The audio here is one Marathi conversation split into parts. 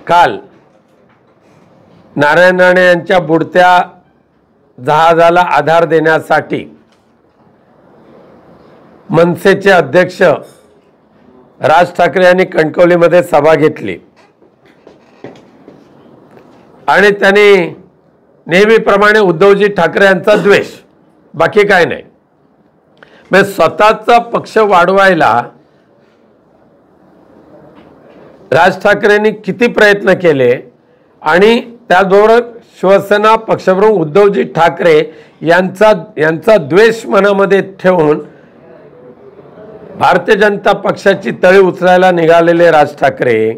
काल नारायण राणे यांच्या बुडत्या जहाजाला आधार देण्यासाठी मनसेचे अध्यक्ष राज ठाकरे यांनी कणकवलीमध्ये सभा घेतली आणि त्यांनी नेहमीप्रमाणे उद्धवजी ठाकरे यांचा द्वेष, बाकी काय नाही, म्हणजे स्वतःचा पक्ष वाढवायला राज ठाकरेंनी किती प्रयत्न केले आणि त्याचबरोबर शिवसेना पक्षप्रमुख उद्धवजी ठाकरे यांचा द्वेष मनामध्ये ठेवून भारतीय जनता पक्षाची तळी उचलायला निघालेले राज ठाकरे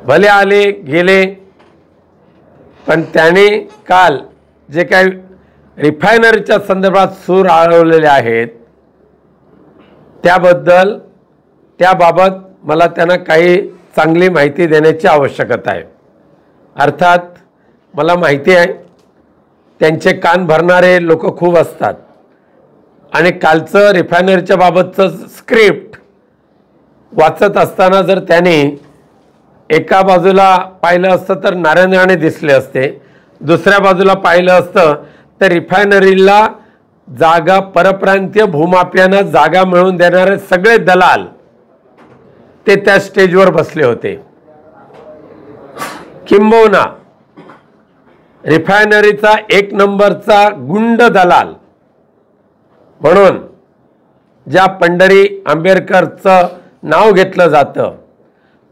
भले आले गेले, पण त्याने काल जे काही रिफायनरीच्या संदर्भात सूर आळवलेले आहेत त्याबाबत मला त्यांना काही चांगली माहिती देण्याची आवश्यकता आहे. अर्थात मला माहिती आहे त्यांचे कान भरणारे लोक खूप असतात आणि कालचं रिफायनरीच्या बाबतचं स्क्रिप्ट वाचत असताना जर त्यांनी एका बाजूला पाहिलं असतं तर नारायण राणे दिसले असते, दुसऱ्या बाजूला पाहिलं असतं तर रिफायनरीला जागा परप्रांतीय भूमाफियांना जागा मिळवून देणारे सगळे दलाल ते त्या स्टेजवर बसले होते. किंबहुना रिफायनरीचा एक नंबरचा गुंड दलाल म्हणून ज्या पंढरी आंबेडकरचं नाव घेतलं जातं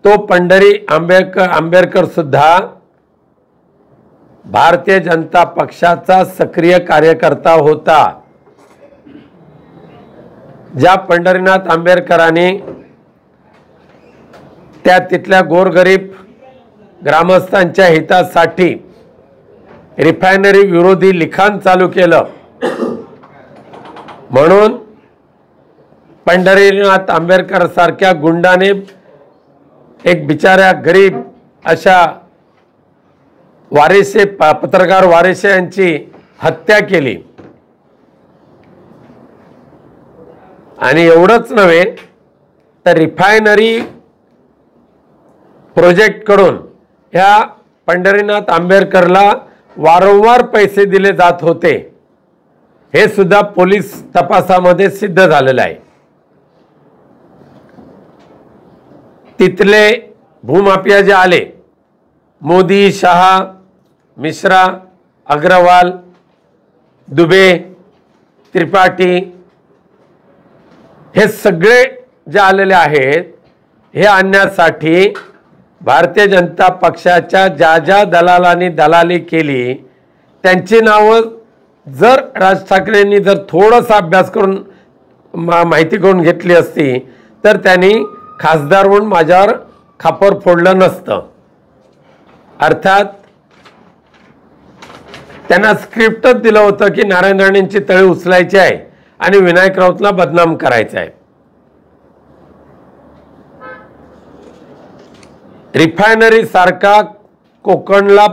तो पंढरी आंबेडकर सुद्धा भारतीय जनता पक्षाचा सक्रिय कार्यकर्ता होता. ज्या पंढरीनाथ आंबेडकरांनी तिथल्या गोरगरीब ग्रामस्थांच्या हितासाठी रिफायनरी विरोधी लिखाण चालू केलं म्हणून पंढरीनाथ आंबेडकर सारख्या गुंडाने एक बिचाऱ्या गरीब अशा पत्रकार वारेसे यांची हत्या केली. आणि एवढंच नव्हे तर रिफायनरी प्रोजेक्टकडून ह्या पंढरीनाथ आंबेडकरला वारंवार पैसे दिले जात होते, हे सुद्धा पोलीस तपासामध्ये सिद्ध झालेलं आहे. तिथले भूमाफिया जे आले, मोदी, शहा, मिश्रा, अग्रवाल, दुबे, त्रिपाठी, हे सगळे जे आलेले आहेत हे आणण्यासाठी भारतीय जनता पक्षाच्या ज्या दलालांनी दलाली केली त्यांची नावं जर राज ठाकरेंनी जर थोडासा अभ्यास करून माहिती करून घेतली असती तर त्यांनी खासदार म्हणून माझ्यावर खापर फोडलं नसतं. अर्थात त्यांना स्क्रिप्टच दिलं होतं की नारायण राणेंची तळी उचलायची आहे आणि विनायक राऊतला बदनाम करायचं आहे. रिफायनरी सारखा कोकणला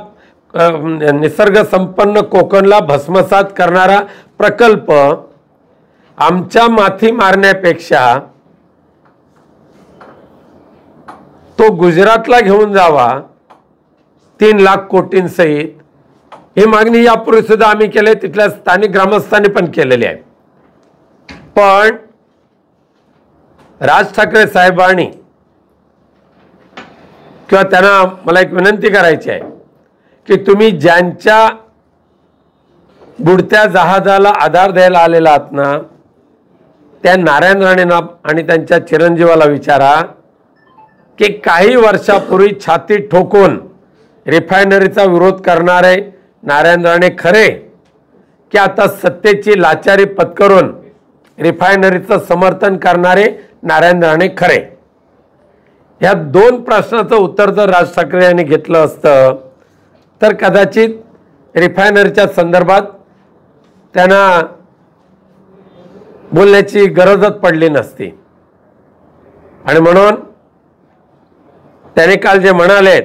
निसर्ग संपन्न कोकणला भस्मसात करणारा प्रकल्प आमच्या माथी मारण्यापेक्षा तो गुजरातला घेऊन जावा 3 लाख कोटींसहित, ही मागणी यापूर्वी सुद्धा आम्ही केले, तिथल्या स्थानिक ग्रामस्थांनी पण केलेली आहे. पण राज ठाकरे साहेबांनी किंवा त्यांना मला एक विनंती करायची आहे की तुम्ही ज्यांच्या बुडत्या जहाजाला आधार द्यायला आलेला आहात ना त्या नारायण राणेंना आणि त्यांच्या चिरंजीवाला विचारा की काही वर्षापूर्वी छाती ठोकून रिफायनरीचा विरोध करणारे नारायण राणे खरे की आता सत्तेची लाचारी पत्करून रिफायनरीचं समर्थन करणारे नारायण राणे खरे? ह्या 2 प्रश्नाचं उत्तर जर राज ठाकरे यांनी घेतलं असतं तर कदाचित रिफायनरीच्या संदर्भात त्यांना बोलण्याची गरजच पडली नसती. आणि म्हणून त्याने काल जे म्हणाले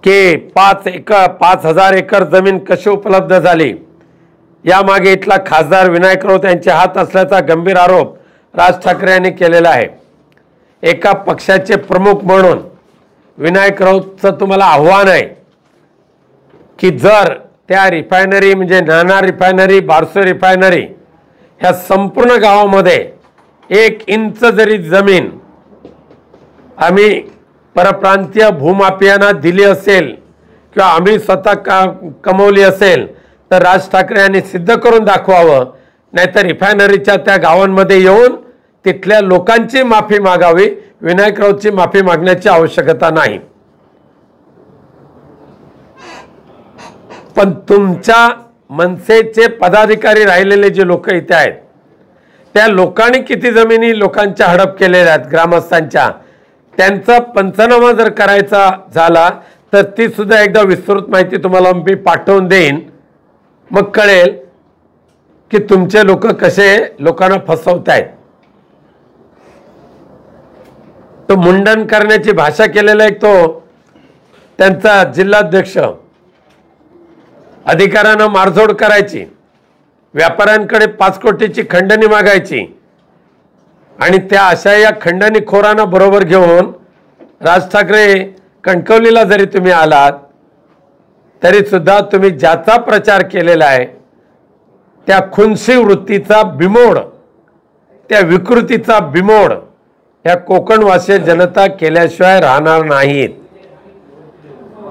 की 5,000 एकर जमीन कशी उपलब्ध झाली यामागे इथला खासदार विनायक राऊत यांचे हात असल्याचा गंभीर आरोप राज ठाकरे यांनी केलेला आहे. एका पक्षाचे प्रमुख म्हणून विनायक राऊतचं तुम्हाला आव्हान आहे की जर त्या रिफायनरी म्हणजे नाणार रिफायनरी, बारसो रिफायनरी ह्या संपूर्ण गावामध्ये 1 इंच जरी जमीन आम्ही परप्रांतीय भूमाफियांना दिली असेल किंवा आम्ही स्वतः कमवली असेल तर राज ठाकरे यांनी सिद्ध करून दाखवावं, नाहीतर रिफायनरीच्या त्या गावांमध्ये येऊन तिथल्या लोकांची माफी मागावी, विनायक राऊतची माफी मागण्याची आवश्यकता नाही। पण तुमच्या मनसेचे पदाधिकारी राहिलेले जे लोक इथे आहेत त्या लोकांनी किती जमिनी लोकांच्या हडप केलेल्या आहेत ग्रामस्थांच्या, त्यांचा पंचनामा जर करायचा झाला तर ती सुद्धा एकदा विस्तृत माहिती तुम्हाला मी पाठवून देईन, मग कळेल की तुमचे लोक कसे लोकांना फसवतायत। तो मुंडन करण्याची भाषा केलेला एक तो त्यांचा जिल्हाध्यक्ष, अधिकाऱ्यांना मारझोड करायची, व्यापाऱ्यांकडे 5 कोटीची खंडणी मागायची आणि त्या अशा या खंडणीखोरांना बरोबर घेऊन राज ठाकरे कणकवलीला जरी तुम्ही आलात तरी सुद्धा तुम्ही ज्याचा प्रचार केलेला आहे त्या खुनसी वृत्तीचा बिमोड, त्या विकृतीचा बिमोड या कोकणवासीय जनता केल्याशिवाय राहणार नाहीत।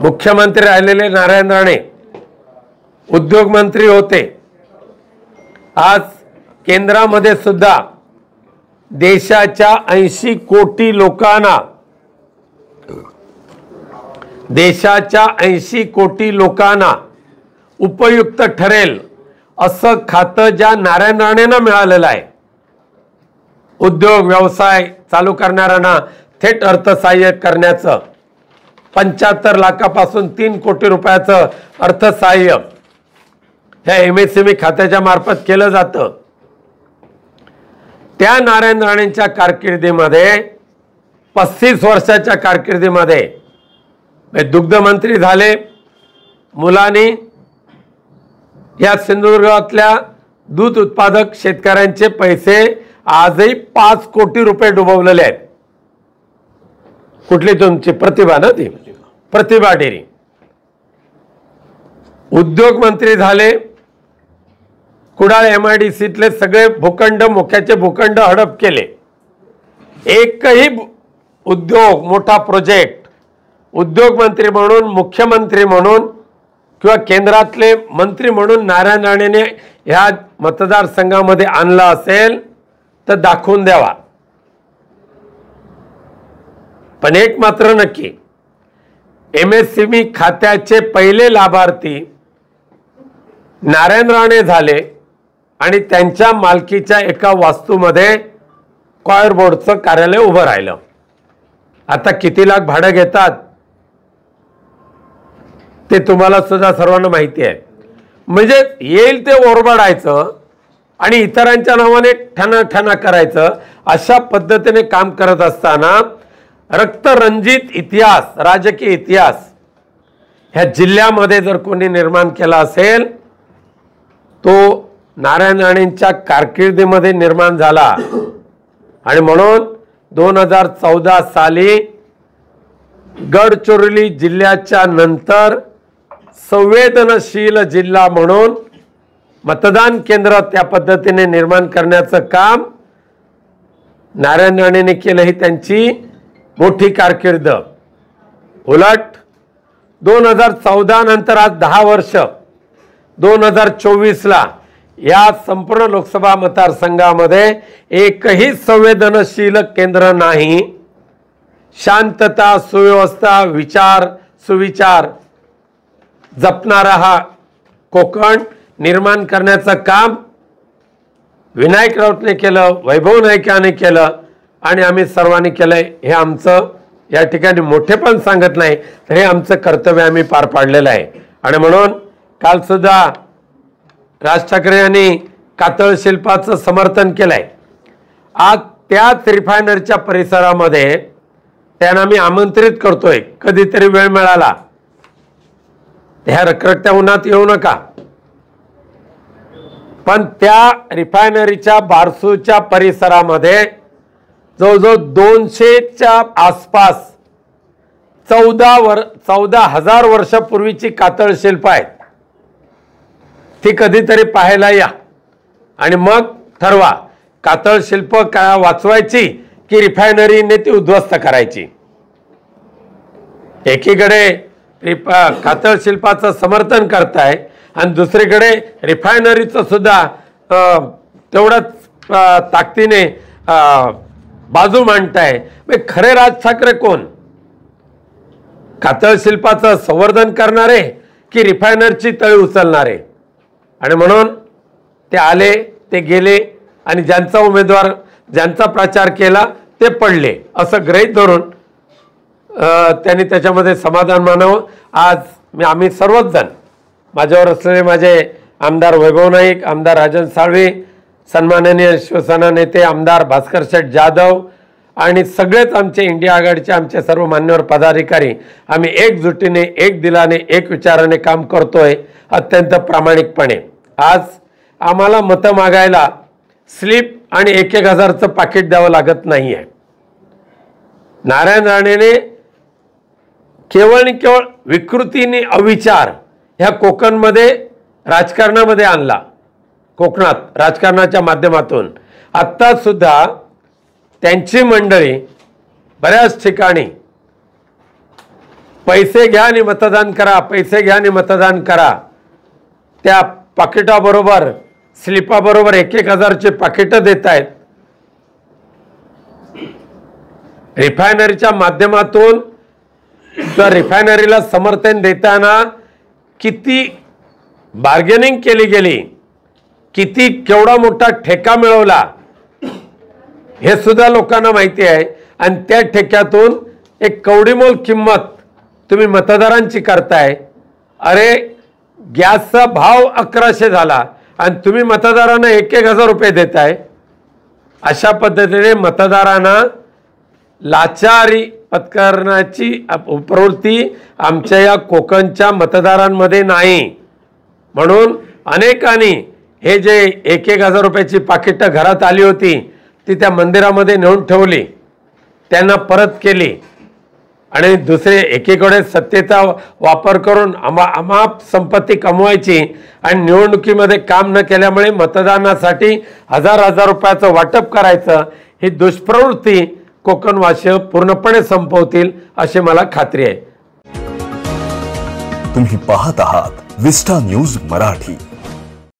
मुख्यमंत्री राहिलेले नारायण राणे उद्योग मंत्री होते, आज केंद्रामध्ये सुद्धा देशाच्या 80 कोटी लोकांना, देशाच्या 80 कोटी लोकांना उपयुक्त ठरेल असं खातं ज्या नारायण राणेंना मिळालेलं आहे, उद्योग व्यवसाय चालू करणाऱ्यांना थेट अर्थसहाय्य करण्याचं 75 लाखापासून 3 कोटी रुपयाचं अर्थसहाय्य ह्या MSME खात्याच्या मार्फत केलं जातं। त्या नारायण राणेंच्या कारकिर्दीमध्ये 35 वर्षाच्या कारकिर्दीमध्ये दुग्ध मंत्री झाले, मुलांनी या सिंधुदुर्गातल्या दूध उत्पादक शेतकऱ्यांचे पैसे आजही 5 कोटी रुपये डुबवलेले आहेत। कुठली तुमची प्रतिभा ना, ती प्रतिभा डेअरी। उद्योग मंत्री झाले, कुडाळ MIDCतले सगळे भूखंड, मोक्याचे भूखंड हडप केले, एकही उद्योग मोठा प्रोजेक्ट उद्योग मंत्री म्हणून, मुख्यमंत्री म्हणून किंवा केंद्रातले मंत्री म्हणून नारायण राणेने ह्या मतदारसंघामध्ये आणला असेल तर दाखवून द्यावा। पण एक मात्र नक्की, MSME खात्याचे पहिले लाभार्थी नारायण राणे झाले आणि त्यांच्या मालकीच्या एका वास्तूमध्ये कॉयर बोर्डचं कार्यालय उभं राहिलं। आता किती लाख भाडं घेतात ते तुम्हाला सुद्धा सर्वांना माहिती आहे। म्हणजे येईल ते ओरबाडायचं आणि इतरांच्या नावाने ठणा करायचं, अशा पद्धतीने काम करत असताना रक्तरंजित इतिहास, राजकीय इतिहास ह्या जिल्ह्यामध्ये जर कोणी निर्माण केला असेल तो नारायण राणेंच्या कारकिर्दीमध्ये निर्माण झाला। आणि म्हणून 2014 साली गडचिरोली जिल्ह्याच्या नंतर संवेदनशील जिल्हा म्हणून मतदान केंद्र त्या पद्धतीने निर्माण करण्याचं काम नारायण राणेंनी केलं, ही त्यांची मोठी कारकीर्द। उलट 2014 नंतर आज 10 वर्ष 2024ला या संपूर्ण लोकसभा मतदारसंघामध्ये एकही संवेदनशील केंद्र नाही। शांतता, सुव्यवस्था, विचार, सुविचार जपणारा हा कोकण निर्माण करण्याचं काम विनायक राऊतने केलं, वैभव नाईकाने केलं आणि आम्ही सर्वांनी केलंय। हे आमचं या ठिकाणी मोठेपण सांगत नाही, तर हे आमचं कर्तव्य आम्ही पार पाडलेलं आहे। आणि म्हणून काल सुद्धा राज ठाकरे यांनी कातळ शिल्पाचं समर्थन केलंय। आज त्याच रिफायनरीच्या परिसरामध्ये त्यांना मी आमंत्रित करतोय, कधीतरी वेळ मिळाला ह्या रखरखत्या उन्हात येऊ नका, पण त्या रिफायनरीच्या बारसूच्या परिसरामध्ये जवळजवळ 200च्या आसपास 14,000 वर्षापूर्वीची कातळ शिल्प आहेत. ती कधीतरी पाहायला या आणि मग ठरवा कातळ शिल्प का वाचवायची की रिफायनरीने ती उद्ध्वस्त करायची. एकीकडे कातळ शिल्पाचं समर्थन करताय आणि दुसरीकडे रिफायनरीचं सुद्धा तेवढंच ताकदीने बाजू मांडताय. खरे राज ठाकरे कोण? कातळ शिल्पाचं संवर्धन करणारे की रिफायनरची तळी उचलणारे? आणि म्हणून ते आले, ते गेले आणि ज्यांचा उमेदवार ज्यांचा प्रचार केला ते पडले असं गृहीत धरून त्यांनी त्याच्यामध्ये समाधान मानावं. आज आम्ही सर्वच जण, माझ्यावर असलेले माझे आमदार वैभव नाईक, आमदार राजन साळवे, सन्माननीय शिवसेना नेते आमदार भास्कर शेठ जाधव आणि सगळेच आमचे इंडिया आघाडीचे आमचे सर्व मान्यवर पदाधिकारी, आम्ही एकजुटीने, एक दिलाने, एक विचाराने काम करतोय अत्यंत प्रामाणिकपणे. आज आम्हाला मतं मागायला स्लिप आणि 1,000चं पाकिट द्यावं लागत नाही आहे. नारायण राणेने केवळ आणि केवळ विकृतीने अविचार ह्या कोकणमध्ये राजकारणामध्ये आणला. कोकणात राजकारणाच्या माध्यमातून आत्ता सुद्धा त्यांची मंडळी बऱ्याच ठिकाणी पैसे घ्या आणि मतदान करा, पैसे घ्या आणि मतदान करा, त्या पाकिटाबरोबर स्लिपाबरोबर 1,000चे पाकिटं देत आहेत. रिफायनरीच्या माध्यमातून त्या रिफायनरीला समर्थन देताना किती बार्गेनिंग केली गेली, किती केवढा मोठा ठेका मिळवला हे सुद्धा लोकांना माहिती आहे. आणि त्या ठेक्यातून एक कवडीमोल किंमत तुम्ही मतदारांची करताय. अरे गॅसचा भाव 1,100 झाला आणि तुम्ही मतदारांना 1,000 रुपये देताय. अशा पद्धतीने मतदारांना लाचारी पत्करण्याची प्रवृत्ती आमच्या या कोकणच्या मतदारांमध्ये नाही. म्हणून अनेकांनी हे जे 1,000 रुपयाची पाकिटं घरात आली होती ती त्या मंदिरामध्ये नेऊन ठेवली, त्यांना परत केली आणि दुसरे एकीकडे सत्तेचा वापर करून अमाप संपत्ती कमवायची आणि निवडणुकीमध्ये काम न केल्यामुळे मतदानासाठी हजार रुपयाचं वाटप करायचं, ही दुष्प्रवृत्ती कोकणवासीय पूर्णपणे संपवतील अशी मला खात्री आहे. तुम्ही पाहत आहात विस्टा न्यूज मराठी.